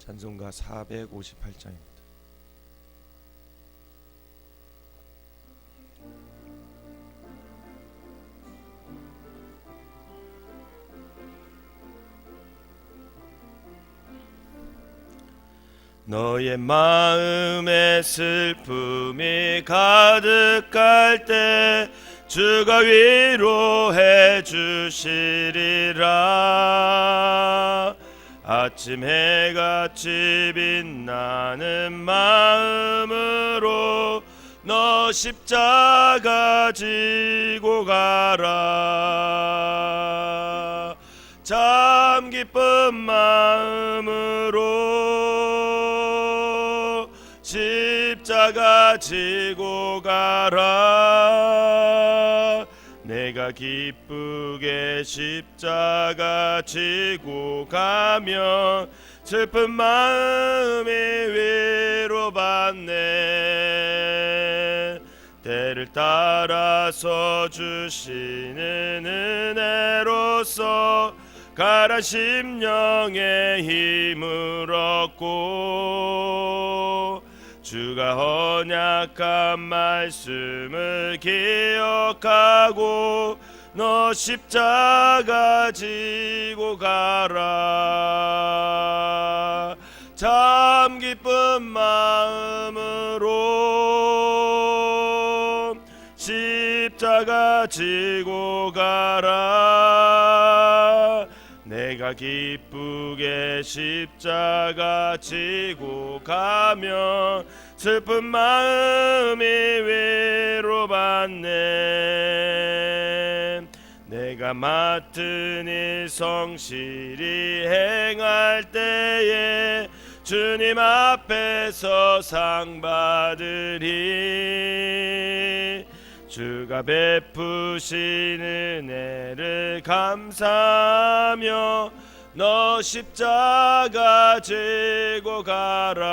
찬송가 458장입니다. 너의 마음에 슬픔이 가득할 때 주가 위로해 주시리라. 아침 해같이 빛나는 마음으로 너 십자가 지고 가라. 참 기쁜 마음으로 십자가 지고 가라. 내가 기쁘게 십자가 지고 가면 슬픈 마음이 위로받네. 때를 따라서 주시는 은혜로서 가란 심령의 힘을 얻고 주가 언약한 말씀을 기억하고 너 십자가 지고 가라. 참 기쁜 마음으로 십자가 지고 가라. 내가 기쁘게 십자가 지고 가면 슬픈 마음이 위로받네. 내가 맡은 일 성실히 행할 때에 주님 앞에서 상 받으리. 주가 베푸신 은혜를 감사하며 너 십자가 지고 가라.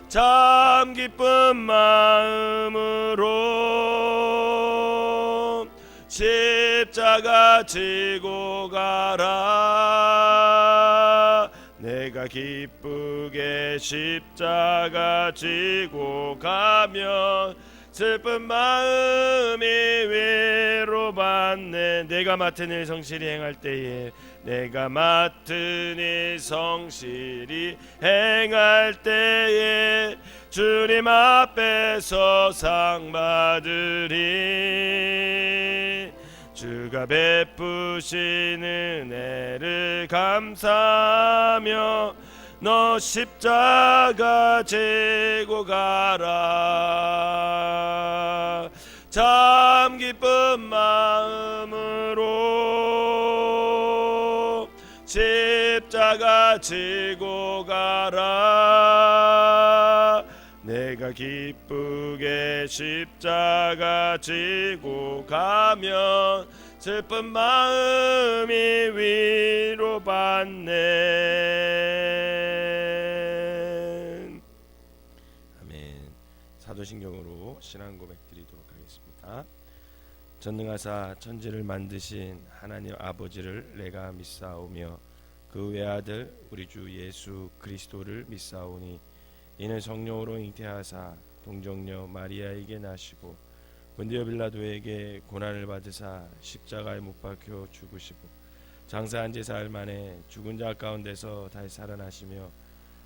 참 기쁜 마음으로 십자가 지고 가라. 내가 기쁘게 십자가 지고 가면 슬픈 마음이 위로받네. 내가 맡은 일 성실히 행할 때에 내가 맡은 일 성실히 행할 때에 주님 앞에서 상 받으리. 주가 베푸신 은혜를 감사하며 너 십자가 지고 가라. 참 기쁜 마음으로 십자가 지고 가라. 내가 기쁘게 십자가 지고 가면 슬픈 마음이 위로받네. 아멘. 사도신경으로 신앙 고백 드리도록 하겠습니다. 전능하사 천지를 만드신 하나님 아버지를 내가 믿사오며 그 외아들 우리 주 예수 그리스도를 믿사오니 이는 성령으로 잉태하사 동정녀 마리아에게 나시고 본디오 빌라도에게 고난을 받으사 십자가에 못 박혀 죽으시고 장사한 지 사흘 만에 죽은 자 가운데서 다시 살아나시며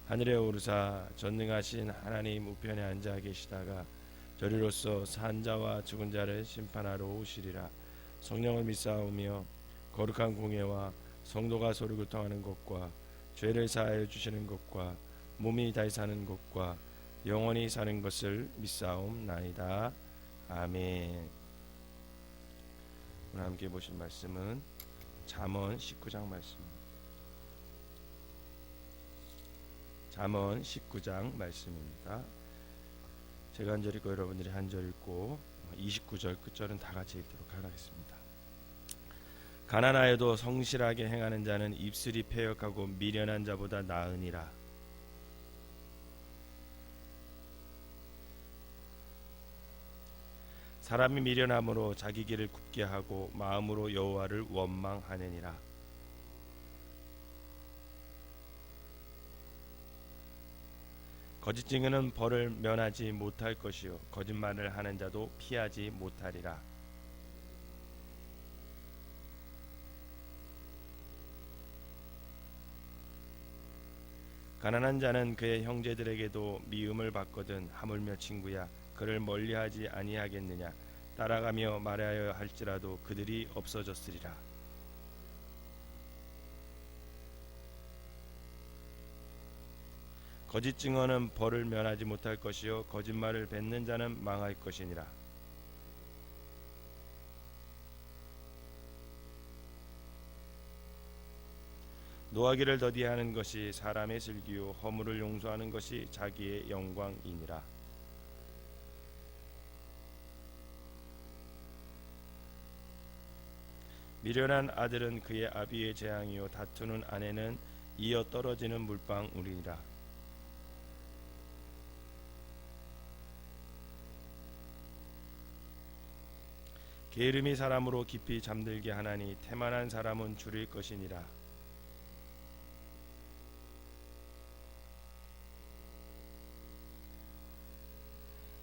하늘에 오르사 전능하신 하나님 우편에 앉아 계시다가 저리로서 산 자와 죽은 자를 심판하러 오시리라. 성령을 믿사오며 거룩한 공예와 성도가 서로 교통하는 것과 죄를 사하여 주시는 것과 몸이 다시 사는 것과 영원히 사는 것을 믿사옵나이다. 아멘. 오늘 함께 보실 말씀은 잠언 19장 말씀입니다. 잠언 19장 말씀입니다. 제가 한 절 읽고 여러분들이 한 절 읽고 29절 끝절은 다 같이 읽도록 하겠습니다. 가난하여도 성실하게 행하는 자는 입술이 패역하고 미련한 자보다 나으니라. 사람이 미련함으로 자기 길을 굽게 하고 마음으로 여호와를 원망하느니라. 거짓 증언은 벌을 면하지 못할 것이요 거짓말을 하는 자도 피하지 못하리라. 가난한 자는 그의 형제들에게도 미움을 받거든 하물며 친구야 그를 멀리하지 아니하겠느냐. 따라가며 말하여 할지라도 그들이 없어졌으리라. 거짓 증언은 벌을 면하지 못할 것이요 거짓말을 뱉는 자는 망할 것이니라. 노하기를 더디하는 것이 사람의 슬기요 허물을 용서하는 것이 자기의 영광이니라. 미련한 아들은 그의 아비의 재앙이요 다투는 아내는 이어 떨어지는 물방울이니라. 게으름이 사람으로 깊이 잠들게 하나니 태만한 사람은 줄일 것이니라.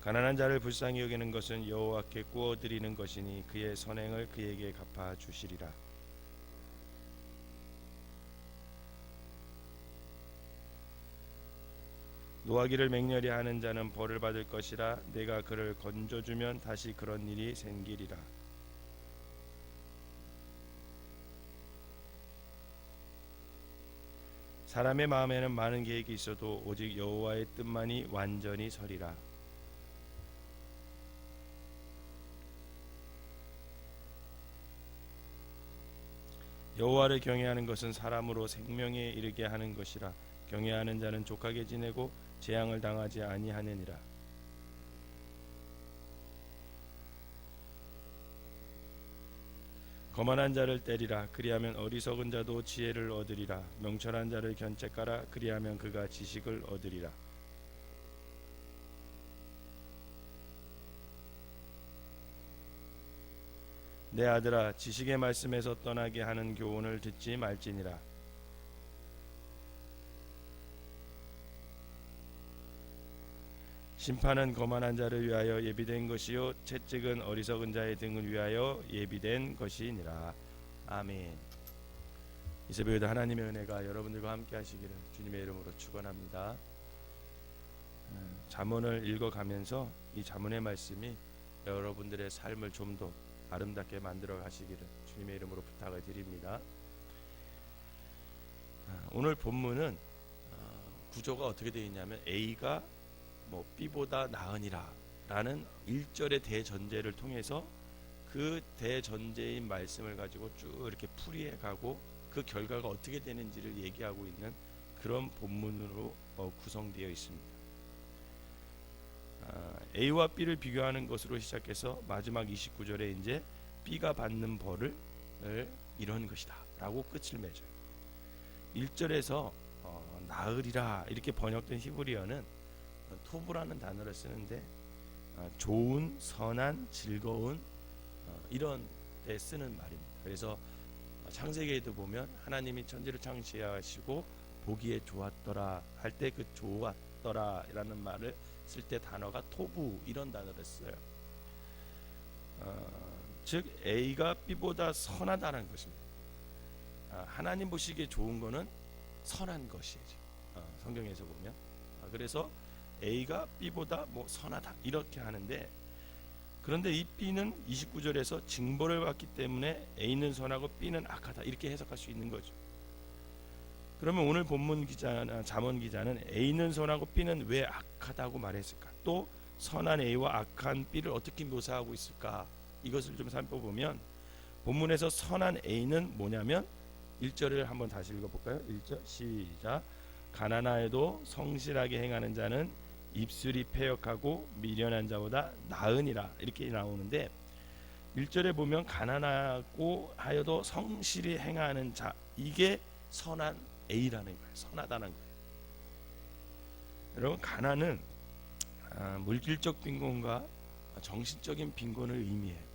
가난한 자를 불쌍히 여기는 것은 여호와께 구워드리는 것이니 그의 선행을 그에게 갚아 주시리라. 노하기를 맹렬히 하는 자는 벌을 받을 것이라. 내가 그를 건져주면 다시 그런 일이 생기리라. 사람의 마음에는 많은 계획이 있어도 오직 여호와의 뜻만이 완전히 서리라. 여호와를 경외하는 것은 사람으로 생명에 이르게 하는 것이라. 경외하는 자는 족하게 지내고 재앙을 당하지 아니하느니라. 거만한 자를 때리라. 그리하면 어리석은 자도 지혜를 얻으리라. 명철한 자를 견책하라. 그리하면 그가 지식을 얻으리라. 내 아들아, 지식의 말씀에서 떠나게 하는 교훈을 듣지 말지니라. 심판은 거만한 자를 위하여 예비된 것이요 채찍은 어리석은 자의 등을 위하여 예비된 것이니라. 아멘. 이 새벽에도 하나님의 은혜가 여러분들과 함께 하시기를 주님의 이름으로 축원합니다. 잠언을 읽어가면서 이 잠언의 말씀이 여러분들의 삶을 좀 더 아름답게 만들어 가시기를 주님의 이름으로 부탁을 드립니다. 오늘 본문은 구조가 어떻게 되어 있냐면 A가 B보다 나으니라 라는 1절의 대전제를 통해서 그 대전제인 말씀을 가지고 쭉 이렇게 풀이해 가고 그 결과가 어떻게 되는지를 얘기하고 있는 그런 본문으로 구성되어 있습니다. A와 B를 비교하는 것으로 시작해서 마지막 29절에 이제 B가 받는 벌을 이런 것이다 라고 끝을 맺어요. 1절에서 나으리라 이렇게 번역된 히브리어는 토브라는 단어를 쓰는데 좋은, 선한, 즐거운 이런 때 쓰는 말입니다. 그래서 창세기에도 보면 하나님이 천지를 창시하시고 보기에 좋았더라 할 때 그 좋았더라 라는 말을 쓸 때 단어가 토부 이런 단어를 써요. 즉 A가 B보다 선하다는 것입니다. 하나님 보시기에 좋은 거는 선한 것이죠. 성경에서 보면 그래서 A가 B보다 선하다 이렇게 하는데, 그런데 이 B는 29절에서 징벌을 받기 때문에 A는 선하고 B는 악하다 이렇게 해석할 수 있는 거죠. 그러면 오늘 본문 기자나 잠언 기자는 A는 선하고 B는 왜 악하다고 말했을까? 또 선한 A와 악한 B를 어떻게 묘사하고 있을까? 이것을 좀 살펴보면 본문에서 선한 A는 뭐냐면 1절을 한번 다시 읽어볼까요? 1절 시작. 가난하여도 성실하게 행하는 자는 입술이 패역하고 미련한 자보다 나으니라 이렇게 나오는데, 1절에 보면 가난하고 하여도 성실히 행하는 자, 이게 선한 A라는 거예요. 선하다는 거예요. 여러분, 가난은 물질적 빈곤과 정신적인 빈곤을 의미해요.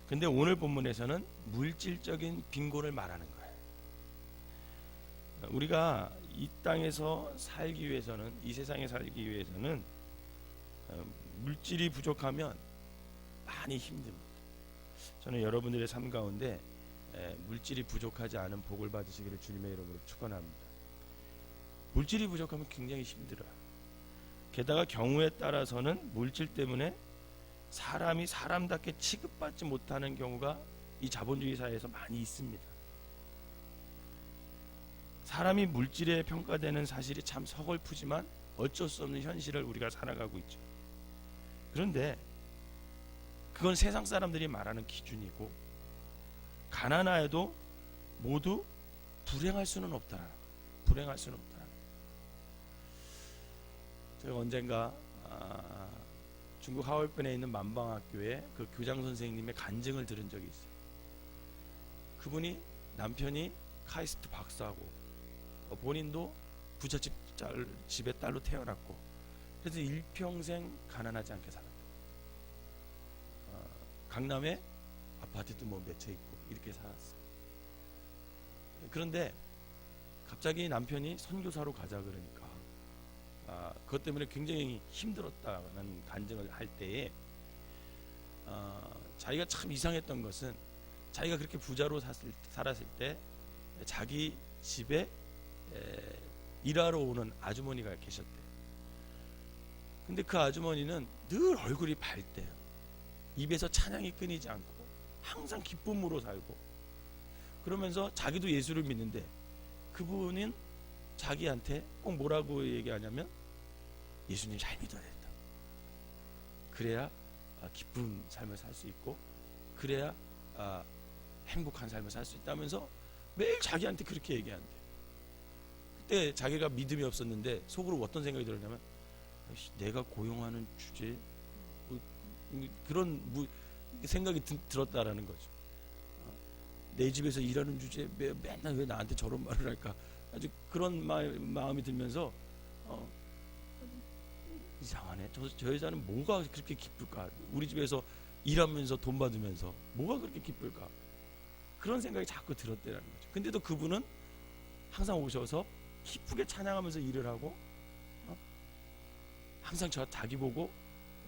근데 오늘 본문에서는 물질적인 빈곤을 말하는 거예요. 우리가 이 땅에서 살기 위해서는, 이 세상에 살기 위해서는 물질이 부족하면 많이 힘듭니다. 저는 여러분들의 삶 가운데 물질이 부족하지 않은 복을 받으시기를 주님의 이름으로 축원합니다. 물질이 부족하면 굉장히 힘들어요. 게다가 경우에 따라서는 물질 때문에 사람이 사람답게 취급받지 못하는 경우가 이 자본주의 사회에서 많이 있습니다. 사람이 물질에 평가되는 사실이 참 서글프지만 어쩔 수 없는 현실을 우리가 살아가고 있죠. 그런데 그건 세상 사람들이 말하는 기준이고, 가난하여도 모두 불행할 수는 없다라는 거예요. 불행할 수는 없다라는 거예요. 제가 언젠가 중국 하얼빈에 있는 만방학교에 그 교장 선생님의 간증을 들은 적이 있어요. 그분이 남편이 카이스트 박사고 본인도 부잣집 집의 딸로 태어났고, 그래서 일평생 가난하지 않게 살았다. 강남에 아파트도 뭐 몇 채 있고 이렇게 살았어. 그런데 갑자기 남편이 선교사로 가자 그러니까 그것 때문에 굉장히 힘들었다는 간증을 할 때에 자기가 참 이상했던 것은, 자기가 그렇게 부자로 살았을 때 자기 집에 일하러 오는 아주머니가 계셨대요. 근데 그 아주머니는 늘 얼굴이 밝대요. 입에서 찬양이 끊이지 않고 항상 기쁨으로 살고, 그러면서 자기도 예수를 믿는데 그분은 자기한테 꼭 뭐라고 얘기하냐면 예수님 잘 믿어야 된다. 그래야 기쁜 삶을 살 수 있고, 그래야 행복한 삶을 살 수 있다면서 매일 자기한테 그렇게 얘기한대. 그때 자기가 믿음이 없었는데 속으로 어떤 생각이 들었냐면, 내가 고용하는 주제 그런 생각이 들었다라는 거죠. 내 집에서 일하는 주제에 맨날 왜 나한테 저런 말을 할까, 아주 그런 마음이 들면서 이상하네, 저 여자는 뭐가 그렇게 기쁠까, 우리 집에서 일하면서 돈 받으면서 뭐가 그렇게 기쁠까, 그런 생각이 자꾸 들었대라는 거죠. 근데도 그분은 항상 오셔서 기쁘게 찬양하면서 일을 하고, 항상 자기 보고,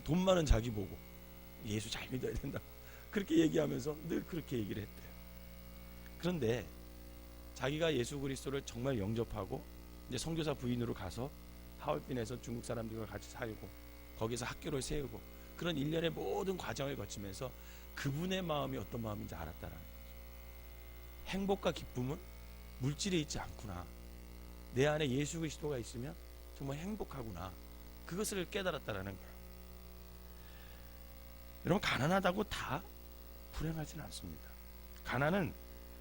돈 많은 자기 보고 예수 잘 믿어야 된다고 그렇게 얘기하면서 늘 그렇게 얘기를 했대요. 그런데 자기가 예수 그리스도를 정말 영접하고 이제 선교사 부인으로 가서 하얼빈에서 중국 사람들과 같이 살고 거기서 학교를 세우고 그런 일련의 모든 과정을 거치면서 그분의 마음이 어떤 마음인지 알았다라는 거죠. 행복과 기쁨은 물질에 있지 않구나. 내 안에 예수 그리스도가 있으면 정말 행복하구나. 그것을 깨달았다라는 거예요. 여러분, 가난하다고 다 불행하지는 않습니다. 가난은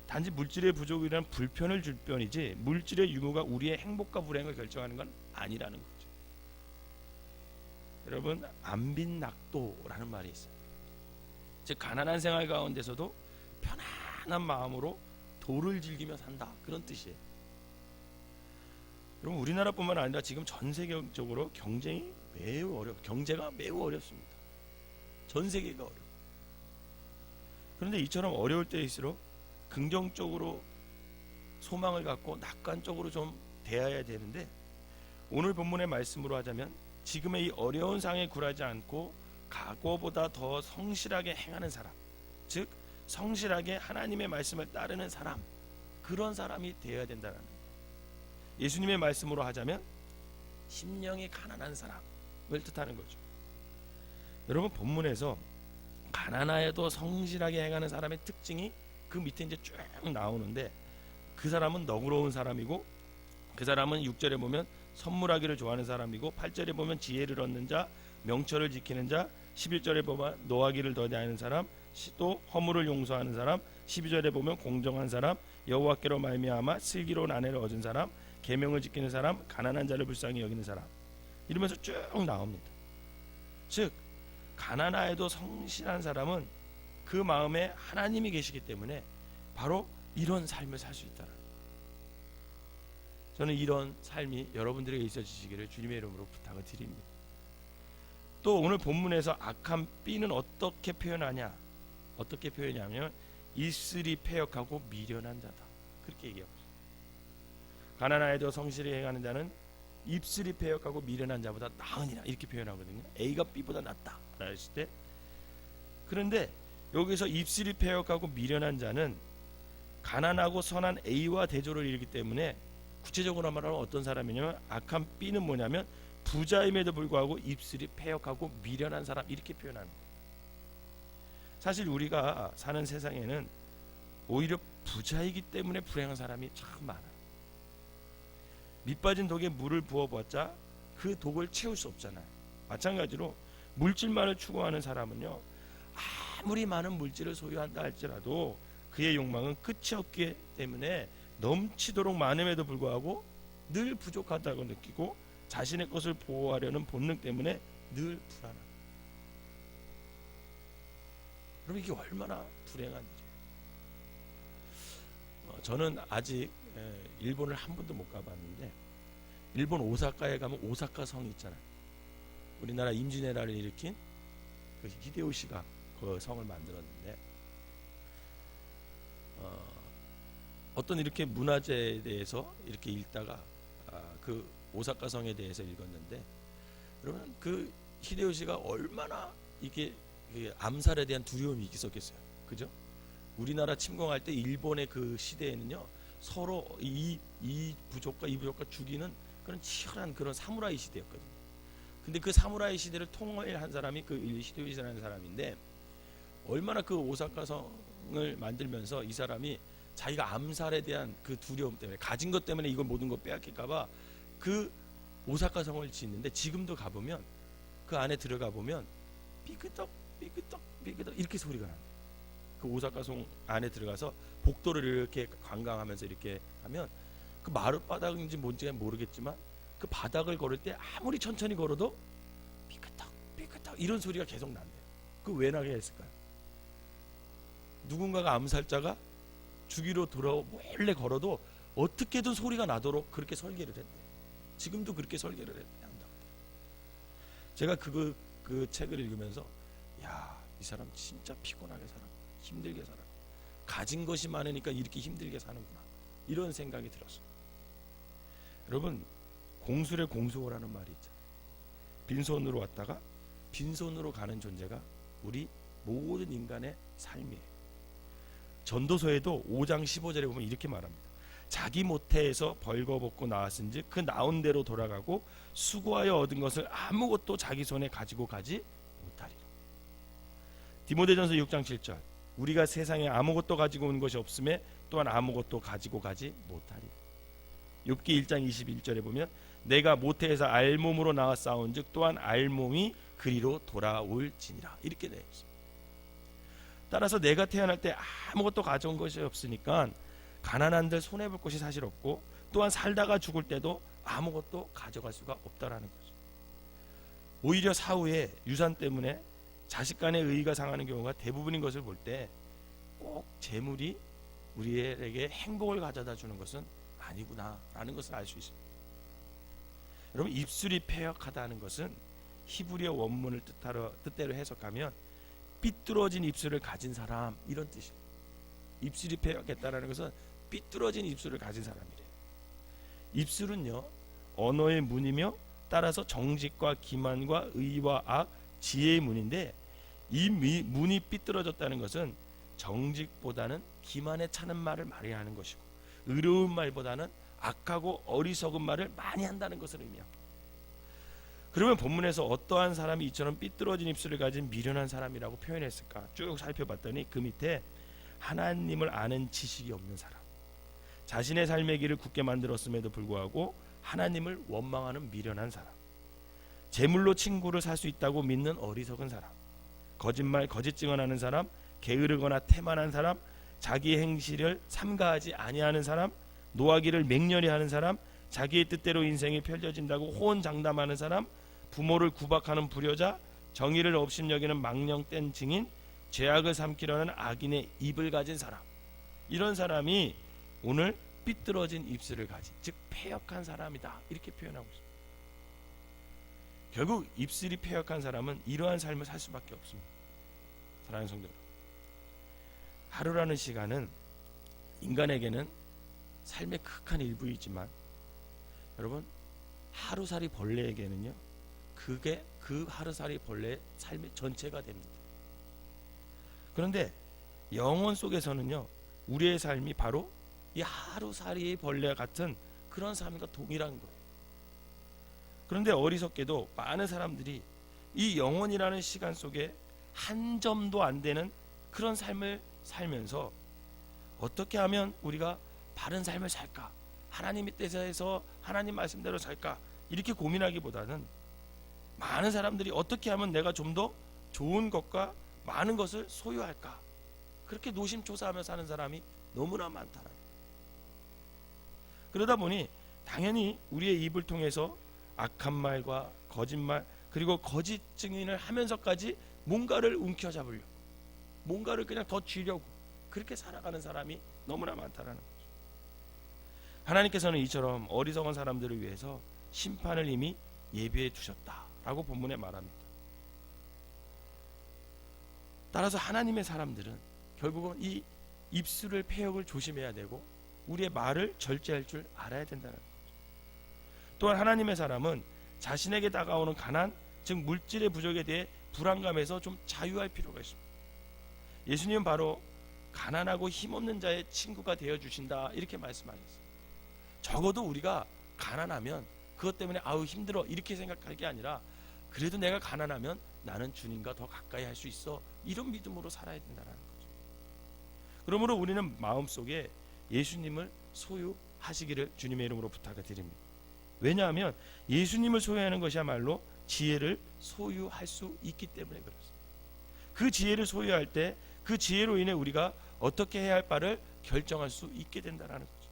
단지 물질의 부족이라는 불편을 줄 뿐이지 물질의 유무가 우리의 행복과 불행을 결정하는 건 아니라는 거죠. 여러분, 안빈낙도라는 말이 있어요. 즉 가난한 생활 가운데서도 편안한 마음으로 도를 즐기며 산다, 그런 뜻이에요. 여러분, 우리나라뿐만 아니라 지금 전 세계적으로 경제가 매우 어렵습니다. 전 세계가 어려워. 그런데 이처럼 어려울 때일수록 긍정적으로 소망을 갖고 낙관적으로 좀 대해야 되는데, 오늘 본문의 말씀으로 하자면 지금의 이 어려운 상에 굴하지 않고 과거보다 더 성실하게 행하는 사람, 즉 성실하게 하나님의 말씀을 따르는 사람, 그런 사람이 되어야 된다는 거예요. 예수님의 말씀으로 하자면 심령이 가난한 사람을 뜻하는 거죠. 여러분, 본문에서 가난하여도 성실하게 행하는 사람의 특징이 그 밑에 이제 쭉 나오는데, 그 사람은 너그러운 사람이고, 그 사람은 6절에 보면 선물하기를 좋아하는 사람이고, 8절에 보면 지혜를 얻는 자, 명철을 지키는 자, 11절에 보면 노하기를 더디하는 사람, 또 허물을 용서하는 사람, 12절에 보면 공정한 사람, 여호와께로 말미암아 슬기로운 아내를 얻은 사람, 계명을 지키는 사람, 가난한 자를 불쌍히 여기는 사람, 이러면서 쭉 나옵니다. 즉 가난하여도 성실한 사람은 그 마음에 하나님이 계시기 때문에 바로 이런 삶을 살 수 있다는 거예요. 저는 이런 삶이 여러분들에게 있어지시기를 주님의 이름으로 부탁을 드립니다. 또 오늘 본문에서 악한 B는 어떻게 표현하냐, 어떻게 표현하냐면 일슬이 패역하고 미련한 자다, 그렇게 얘기하고 있어요. 가난하여도 성실히 행하는 자는 입술이 패역하고 미련한 자보다 나으니라 이렇게 표현하거든요. A가 B보다 낫다 했을 때, 그런데 여기서 입술이 패역하고 미련한 자는 가난하고 선한 A와 대조를 이루기 때문에 구체적으로 말하면 어떤 사람이냐면 악한 B는 뭐냐면 부자임에도 불구하고 입술이 패역하고 미련한 사람 이렇게 표현하는 거예요. 사실 우리가 사는 세상에는 오히려 부자이기 때문에 불행한 사람이 참 많아요. 밑빠진 독에 물을 부어봤자 그 독을 채울 수 없잖아요. 마찬가지로 물질만을 추구하는 사람은요, 아무리 많은 물질을 소유한다 할지라도 그의 욕망은 끝이 없기 때문에 넘치도록 많음에도 불구하고 늘 부족하다고 느끼고 자신의 것을 보호하려는 본능 때문에 늘 불안합니다. 그럼 이게 얼마나 불행한 일이에요. 저는 아직 일본을 한 번도 못 가봤는데, 일본 오사카에 가면 오사카 성이 있잖아요. 우리나라 임진왜란을 일으킨 그 히데요시가 그 성을 만들었는데, 어떤 이렇게 문화재에 대해서 이렇게 읽다가 그 오사카 성에 대해서 읽었는데, 그러면 그 히데요시가 얼마나 이게 암살에 대한 두려움이 있었겠어요. 그죠? 우리나라 침공할 때 일본의 그 시대에는요, 서로 이 부족과 이 부족과 죽이는 그런 치열한 그런 사무라이 시대였거든요. 근데 그 사무라이 시대를 통일한 사람이 그 히데요시라는 사람인데, 얼마나 그 오사카 성을 만들면서 이 사람이 자기가 암살에 대한 그 두려움 때문에, 가진 것 때문에 이걸 모든 거 빼앗길까봐 그 오사카 성을 짓는데, 지금도 가보면 그 안에 들어가 보면 삐끄떡 삐끄떡 삐끄떡 이렇게 소리가 나요. 그 오사카 성 안에 들어가서 복도를 이렇게 관광하면서 이렇게 하면 그 마룻바닥인지 뭔지 모르겠지만 그 바닥을 걸을 때 아무리 천천히 걸어도 삐끄떡 삐끄떡 이런 소리가 계속 난대요. 그 왜 나게 했을까요? 누군가가 암살자가 죽이러 몰래 걸어도 어떻게든 소리가 나도록 그렇게 설계를 했대요. 지금도 그렇게 설계를 한다고. 제가 그 책을 읽으면서, 야, 이 사람 진짜 피곤하게 살아, 힘들게 살아, 가진 것이 많으니까 이렇게 힘들게 사는구나, 이런 생각이 들었어요. 여러분, 공술에 공수호라는 말이 있잖아요. 빈손으로 왔다가 빈손으로 가는 존재가 우리 모든 인간의 삶이에요. 전도서에도 5장 15절에 보면 이렇게 말합니다. 자기 모태에서 벌거벗고 나왔은즉 그 나온 대로 돌아가고 수고하여 얻은 것을 아무것도 자기 손에 가지고 가지 못하리라. 디모데전서 6장 7절, 우리가 세상에 아무것도 가지고 온 것이 없음에 또한 아무것도 가지고 가지 못하리라. 욥기 1장 21절에 보면 내가 모태에서 알몸으로 나와 싸운즉 또한 알몸이 그리로 돌아올지니라, 이렇게 되어 있습니다. 따라서 내가 태어날 때 아무것도 가져온 것이 없으니까 가난한들 손해볼 것이 사실 없고, 또한 살다가 죽을 때도 아무것도 가져갈 수가 없다라는 거죠. 오히려 사후에 유산 때문에 자식 간의 의의가 상하는 경우가 대부분인 것을 볼 때 꼭 재물이 우리에게 행복을 가져다 주는 것은 아니구나라는 것을 알 수 있습니다. 여러분, 입술이 패역하다는 것은 히브리어 원문을 뜻대로 해석하면 삐뚤어진 입술을 가진 사람, 이런 뜻이에요. 입술이 패역했다라는 것은 삐뚤어진 입술을 가진 사람이래요. 입술은요, 언어의 문이며 따라서 정직과 기만과 의와 악, 지혜의 문인데, 이 문이 삐뚤어졌다는 것은 정직보다는 기만에 차는 말을 많이 하는 것이고, 의로운 말보다는 악하고 어리석은 말을 많이 한다는 것을 의미합니다. 그러면 본문에서 어떠한 사람이 이처럼 삐뚤어진 입술을 가진 미련한 사람이라고 표현했을까? 쭉 살펴봤더니 그 밑에 하나님을 아는 지식이 없는 사람, 자신의 삶의 길을 굳게 만들었음에도 불구하고 하나님을 원망하는 미련한 사람, 재물로 친구를 살 수 있다고 믿는 어리석은 사람, 거짓 증언하는 사람, 게으르거나 태만한 사람, 자기의 행실을 삼가하지 아니하는 사람, 노하기를 맹렬히 하는 사람, 자기의 뜻대로 인생이 펼쳐진다고 호언장담하는 사람, 부모를 구박하는 불효자, 정의를 업신여기는 망령된 증인, 죄악을 삼키려는 악인의 입을 가진 사람, 이런 사람이 오늘 삐뚤어진 입술을 가진, 즉 패역한 사람이다, 이렇게 표현하고 있습니다. 결국 입술이 패역한 사람은 이러한 삶을 살 수밖에 없습니다. 사랑하는 성도 여러분, 하루라는 시간은 인간에게는 삶의 극한 일부이지만 여러분, 하루살이 벌레에게는요, 그게 그 하루살이 벌레의 삶의 전체가 됩니다. 그런데 영혼 속에서는요, 우리의 삶이 바로 이 하루살이 벌레와 같은 그런 삶과 동일한 거예요. 그런데 어리석게도 많은 사람들이 이 영혼이라는 시간 속에 한 점도 안 되는 그런 삶을 살면서 어떻게 하면 우리가 바른 삶을 살까, 하나님의 뜻에서 하나님 말씀대로 살까, 이렇게 고민하기보다는 많은 사람들이 어떻게 하면 내가 좀 더 좋은 것과 많은 것을 소유할까, 그렇게 노심초사하며 사는 사람이 너무나 많다는. 그러다 보니 당연히 우리의 입을 통해서 악한 말과 거짓말, 그리고 거짓 증인을 하면서까지 뭔가를 움켜잡으려고, 뭔가를 그냥 더 쥐려고 그렇게 살아가는 사람이 너무나 많다는 거죠. 하나님께서는 이처럼 어리석은 사람들을 위해서 심판을 이미 예비해 두셨다라고 본문에 말합니다. 따라서 하나님의 사람들은 결국은 이 입술을 폐역을 조심해야 되고 우리의 말을 절제할 줄 알아야 된다는 거죠. 또한 하나님의 사람은 자신에게 다가오는 가난, 즉 물질의 부족에 대해 불안감에서 좀 자유할 필요가 있습니다. 예수님은 바로 가난하고 힘없는 자의 친구가 되어주신다, 이렇게 말씀하셨어요. 적어도 우리가 가난하면 그것 때문에 아우 힘들어 이렇게 생각할 게 아니라, 그래도 내가 가난하면 나는 주님과 더 가까이 할 수 있어, 이런 믿음으로 살아야 된다는 거죠. 그러므로 우리는 마음속에 예수님을 소유하시기를 주님의 이름으로 부탁을 드립니다. 왜냐하면 예수님을 소유하는 것이야말로 지혜를 소유할 수 있기 때문에 그렇습니다. 그 지혜를 소유할 때 그 지혜로 인해 우리가 어떻게 해야 할 바를 결정할 수 있게 된다는 거죠.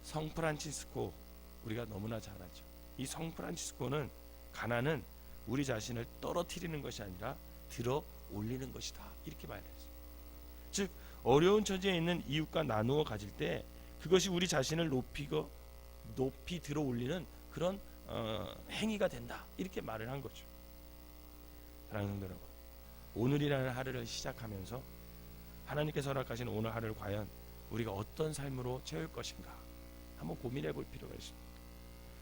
성 프란치스코, 우리가 너무나 잘 알죠. 이 성 프란치스코는 가난은 우리 자신을 떨어뜨리는 것이 아니라 들어 올리는 것이다, 이렇게 말했어요. 즉 어려운 처지에 있는 이웃과 나누어 가질 때 그것이 우리 자신을 높이 들어 올리는 그런 행위가 된다, 이렇게 말을 한 거죠. 사랑하는 성도 여러분, 오늘이라는 하루를 시작하면서 하나님께서 허락하신 오늘 하루를 과연 우리가 어떤 삶으로 채울 것인가 한번 고민해 볼 필요가 있습니다.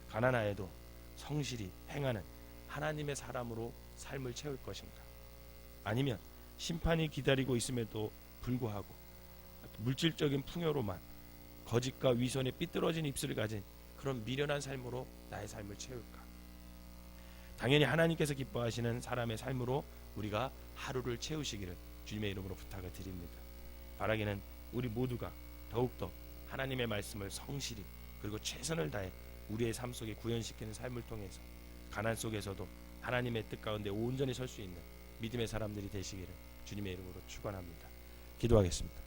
가난하여도 성실히 행하는 하나님의 사람으로 삶을 채울 것인가, 아니면 심판이 기다리고 있음에도 불구하고 물질적인 풍요로만 거짓과 위선에 삐뚤어진 입술을 가진 그런 미련한 삶으로 나의 삶을 채울까. 당연히 하나님께서 기뻐하시는 사람의 삶으로 우리가 하루를 채우시기를 주님의 이름으로 부탁을 드립니다. 바라기는 우리 모두가 더욱더 하나님의 말씀을 성실히 그리고 최선을 다해 우리의 삶 속에 구현시키는 삶을 통해서 가난 속에서도 하나님의 뜻 가운데 온전히 설 수 있는 믿음의 사람들이 되시기를 주님의 이름으로 축원합니다. 기도하겠습니다.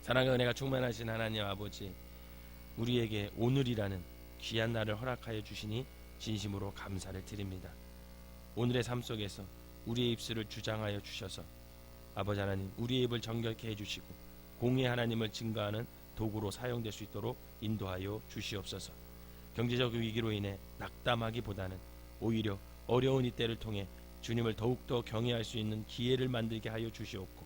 사랑과 은혜가 충만하신 하나님 아버지, 우리에게 오늘이라는 귀한 날을 허락하여 주시니 진심으로 감사를 드립니다. 오늘의 삶 속에서 우리의 입술을 주장하여 주셔서 아버지 하나님, 우리의 입을 정결케 해주시고 공의 하나님을 증거하는 도구로 사용될 수 있도록 인도하여 주시옵소서. 경제적 위기로 인해 낙담하기보다는 오히려 어려운 이때를 통해 주님을 더욱더 경외할 수 있는 기회를 만들게 하여 주시옵고,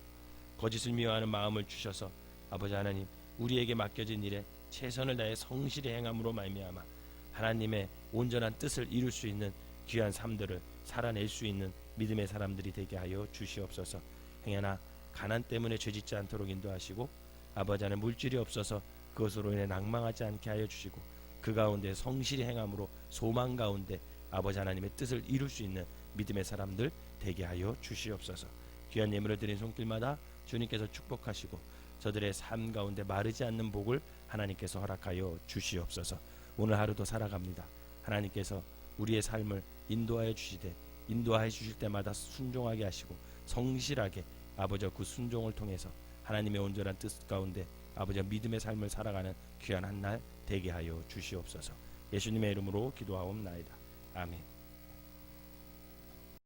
거짓을 미워하는 마음을 주셔서 아버지 하나님, 우리에게 맡겨진 일에 최선을 다해 성실히 행함으로 말미암아 하나님의 온전한 뜻을 이룰 수 있는 귀한 삶들을 살아낼 수 있는 믿음의 사람들이 되게 하여 주시옵소서. 행여나 가난 때문에 죄짓지 않도록 인도하시고, 아버지 하나님, 물질이 없어서 그것으로 인해 낭망하지 않게 하여 주시고, 그 가운데 성실히 행함으로 소망 가운데 아버지 하나님의 뜻을 이룰 수 있는 믿음의 사람들 되게 하여 주시옵소서. 귀한 예물을 드린 손길마다 주님께서 축복하시고 저들의 삶 가운데 마르지 않는 복을 하나님께서 허락하여 주시옵소서. 오늘 하루도 살아갑니다. 하나님께서 우리의 삶을 인도하여 주시되, 인도하여 주실 때마다 순종하게 하시고 성실하게 아버지 그 순종을 통해서 하나님의 온전한 뜻 가운데 아버지 믿음의 삶을 살아가는 귀한 한 날 되게 하여 주시옵소서. 예수님의 이름으로 기도하옵나이다. 아멘.